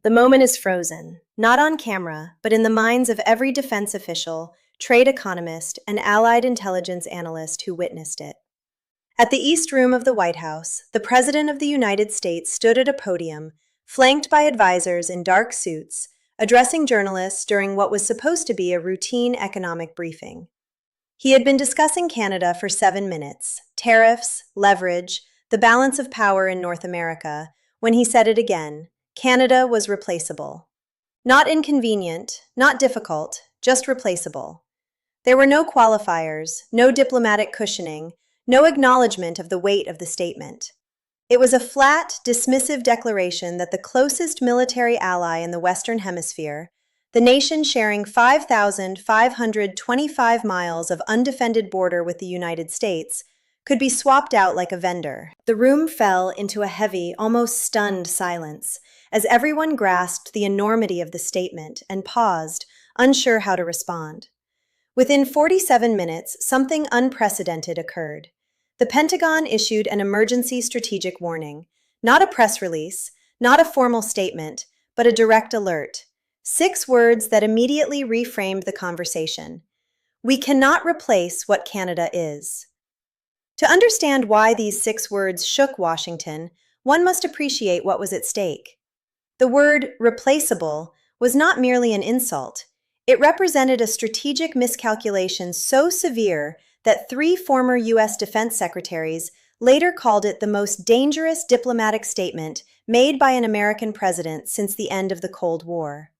The moment is frozen, not on camera, but in the minds of every defense official, trade economist, and allied intelligence analyst who witnessed it. At the East Room of the White House, the President of the United States stood at a podium, flanked by advisors in dark suits, addressing journalists during what was supposed to be a routine economic briefing. He had been discussing Canada for 7 minutes, tariffs, leverage, the balance of power in North America, when he said it again: Canada was replaceable. Not inconvenient, not difficult, just replaceable. There were no qualifiers, no diplomatic cushioning, no acknowledgement of the weight of the statement. It was a flat, dismissive declaration that the closest military ally in the Western Hemisphere, the nation sharing 5,525 miles of undefended border with the United States, could be swapped out like a vendor. The room fell into a heavy, almost stunned silence, as everyone grasped the enormity of the statement and paused, unsure how to respond. Within 47 minutes, something unprecedented occurred. The Pentagon issued an emergency strategic warning, not a press release, not a formal statement, but a direct alert. 6 words that immediately reframed the conversation. We cannot replace what Canada is. To understand why these 6 words shook Washington, one must appreciate what was at stake. The word replaceable was not merely an insult. It represented a strategic miscalculation so severe that 3 former U.S. defense secretaries later called it the most dangerous diplomatic statement made by an American president since the end of the Cold War.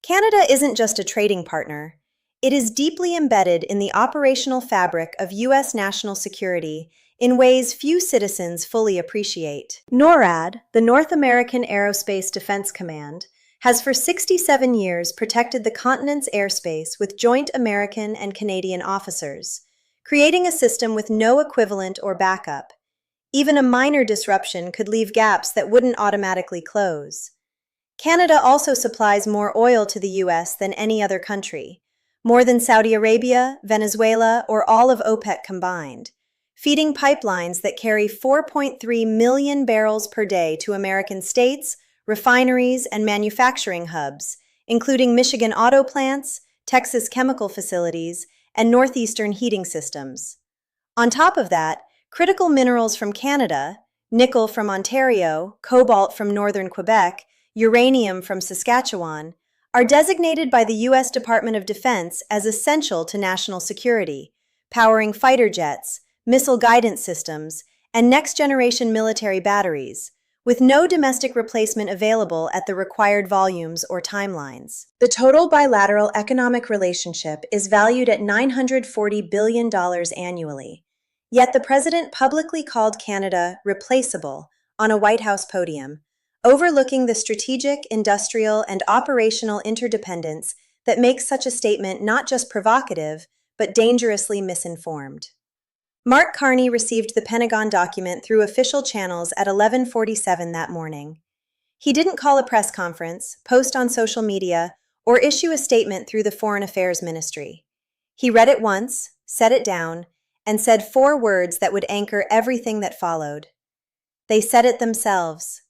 Canada isn't just a trading partner. It is deeply embedded in the operational fabric of U.S. national security in ways few citizens fully appreciate. NORAD, the North American Aerospace Defense Command, has for 67 years protected the continent's airspace with joint American and Canadian officers, creating a system with no equivalent or backup. Even a minor disruption could leave gaps that wouldn't automatically close. Canada also supplies more oil to the U.S. than any other country, more than Saudi Arabia, Venezuela, or all of OPEC combined, feeding pipelines that carry 4.3 million barrels per day to American states, refineries, and manufacturing hubs, including Michigan auto plants, Texas chemical facilities, and northeastern heating systems. On top of that, critical minerals from Canada, nickel from Ontario, cobalt from northern Quebec, uranium from Saskatchewan, are designated by the U.S. Department of Defense as essential to national security, powering fighter jets, missile guidance systems, and next-generation military batteries, with no domestic replacement available at the required volumes or timelines. The total bilateral economic relationship is valued at $940 billion annually, yet the president publicly called Canada replaceable on a White House podium, overlooking the strategic, industrial, and operational interdependence that makes such a statement not just provocative, but dangerously misinformed. Mark Carney received the Pentagon document through official channels at 11:47 that morning. He didn't call a press conference, post on social media, or issue a statement through the Foreign Affairs Ministry. He read it once, set it down, and said 4 words that would anchor everything that followed. They said it themselves.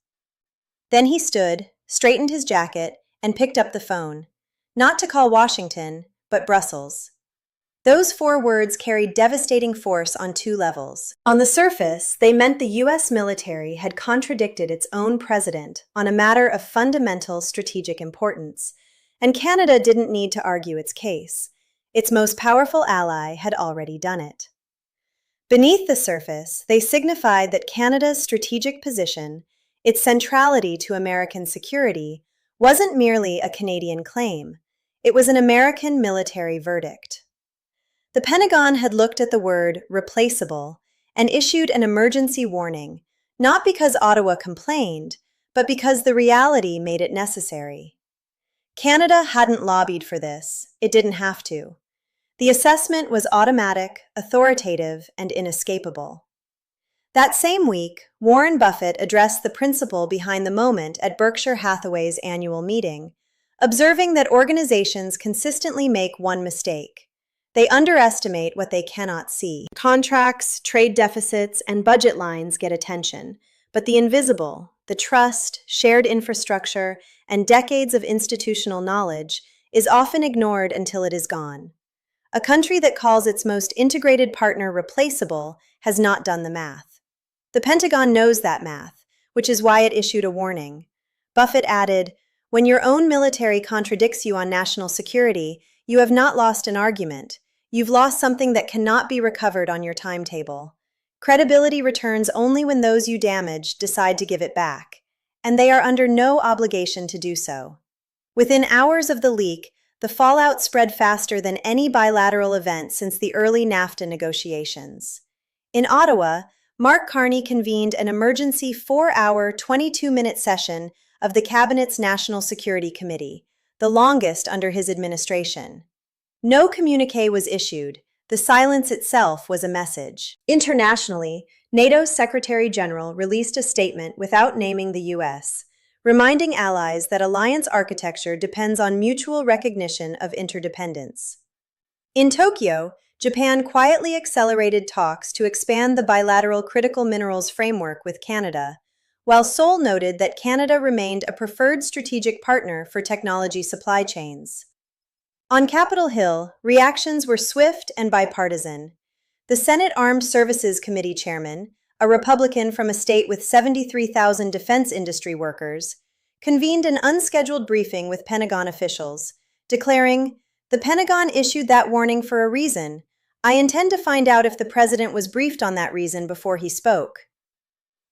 Then he stood, straightened his jacket, and picked up the phone, not to call Washington, but Brussels. Those 4 words carried devastating force on 2 levels. On the surface, they meant the U.S. military had contradicted its own president on a matter of fundamental strategic importance, and Canada didn't need to argue its case. Its most powerful ally had already done it. Beneath the surface, they signified that Canada's strategic position, its centrality to American security, wasn't merely a Canadian claim. It was an American military verdict. The Pentagon had looked at the word replaceable and issued an emergency warning, not because Ottawa complained, but because the reality made it necessary. Canada hadn't lobbied for this. It didn't have to. The assessment was automatic, authoritative, and inescapable. That same week, Warren Buffett addressed the principle behind the moment at Berkshire Hathaway's annual meeting, observing that organizations consistently make one mistake. They underestimate what they cannot see. Contracts, trade deficits, and budget lines get attention, but the invisible, the trust, shared infrastructure, and decades of institutional knowledge, is often ignored until it is gone. A country that calls its most integrated partner replaceable has not done the math. The Pentagon knows that math, which is why it issued a warning. Buffett added, "When your own military contradicts you on national security, you have not lost an argument. You've lost something that cannot be recovered on your timetable. Credibility returns only when those you damage decide to give it back, and they are under no obligation to do so." Within hours of the leak, the fallout spread faster than any bilateral event since the early NAFTA negotiations. In Ottawa, Mark Carney convened an emergency 4-hour, 22-minute session of the Cabinet's National Security Committee, the longest under his administration. No communique was issued. The silence itself was a message. Internationally, NATO's Secretary General released a statement without naming the U.S., reminding allies that alliance architecture depends on mutual recognition of interdependence. In Tokyo, Japan quietly accelerated talks to expand the bilateral critical minerals framework with Canada, while Seoul noted that Canada remained a preferred strategic partner for technology supply chains. On Capitol Hill, reactions were swift and bipartisan. The Senate Armed Services Committee chairman, a Republican from a state with 73,000 defense industry workers, convened an unscheduled briefing with Pentagon officials, declaring, "The Pentagon issued that warning for a reason. I intend to find out if the president was briefed on that reason before he spoke."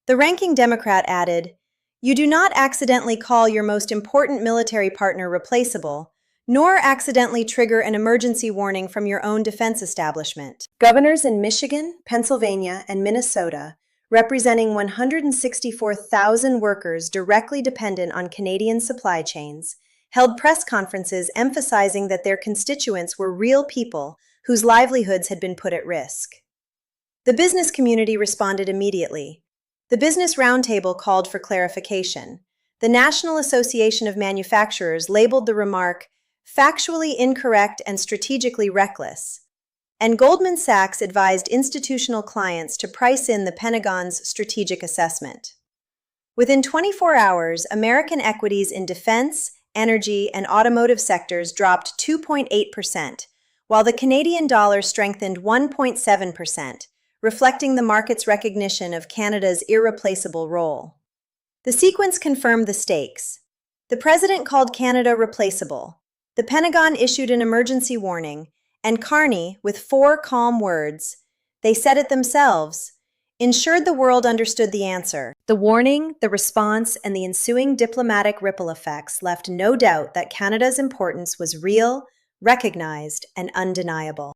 The ranking Democrat added, "You do not accidentally call your most important military partner replaceable, nor accidentally trigger an emergency warning from your own defense establishment." Governors in Michigan, Pennsylvania, and Minnesota, representing 164,000 workers directly dependent on Canadian supply chains, held press conferences emphasizing that their constituents were real people whose livelihoods had been put at risk. The business community responded immediately. The Business Roundtable called for clarification. The National Association of Manufacturers labeled the remark factually incorrect and strategically reckless, and Goldman Sachs advised institutional clients to price in the Pentagon's strategic assessment. Within 24 hours, American equities in defense, energy, and automotive sectors dropped 2.8%, while the Canadian dollar strengthened 1.7%, reflecting the market's recognition of Canada's irreplaceable role. The sequence confirmed the stakes. The president called Canada replaceable. The Pentagon issued an emergency warning, and Carney, with 4 calm words, "They said it themselves," ensured the world understood the answer. The warning, the response, and the ensuing diplomatic ripple effects left no doubt that Canada's importance was real, recognized, and undeniable.